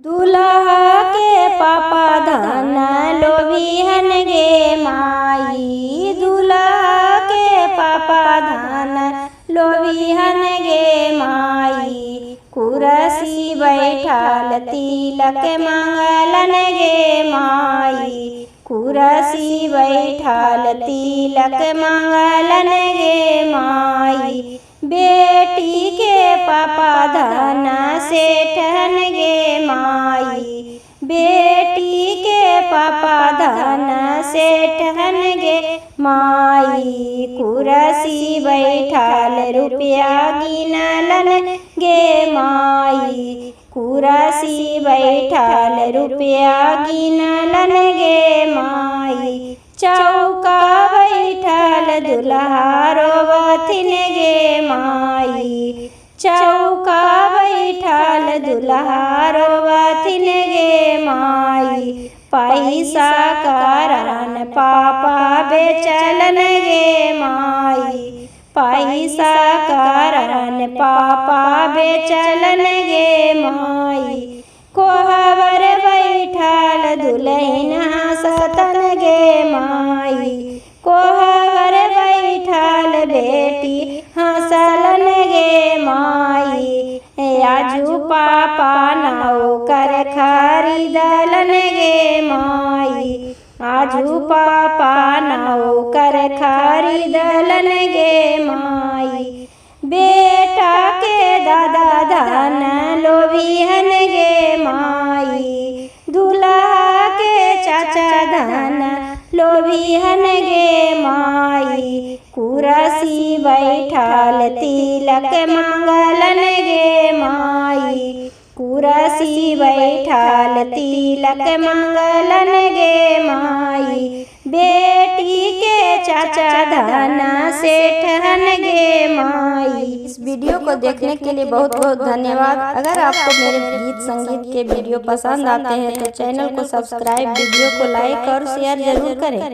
दूल्हा के पापा धन लोभिहन गे माई। दूल्हा के पापा धन लोभिहन गे माई। कुरसी बैठाल तिलक मंगलन गे माई। कुरसी बैठाल तिलक मंगलन गे माई। बेटी के पापा धन सेठन गे माई। बेटी के पापा धन सेठन गे माई। कुरसी बैठाल रुपया गिनलन गे माई। कुरसी बैठाल रुपया गिनलन गे माई। चौका बैठाल दुल्हा रोवथिन गे माई। चौका बैठाल दुल्हा रोवथिन गे माई। पैसा कारण पापा बेचलन गे माई। पैसा कारण पापा बेचलन गे माई। कोहबर बैठाल दुल्हन हंसतन गे माई। कोहबर बैठाल बेटी हंसलन गे माई। आजू पापा नौकर खरीदलन गे माई। आजू पापा नौकर खरीदलन गे माई। बेटा के दादा धन लोभिहन गे माई। दूल्हा के चाचा धन लोभिहन गे माई। कुरसी बैठाल तिलक मंगलन गे माई। कुरसी बैठाल तिलक मंगलन गे माई। बेटी के चाचा धन सेठन गे माई। इस वीडियो को देखने के लिए बहुत बहुत धन्यवाद। अगर आपको मेरे गीत संगीत के वीडियो पसंद आते हैं तो चैनल को सब्सक्राइब, वीडियो को लाइक और शेयर जरूर करें।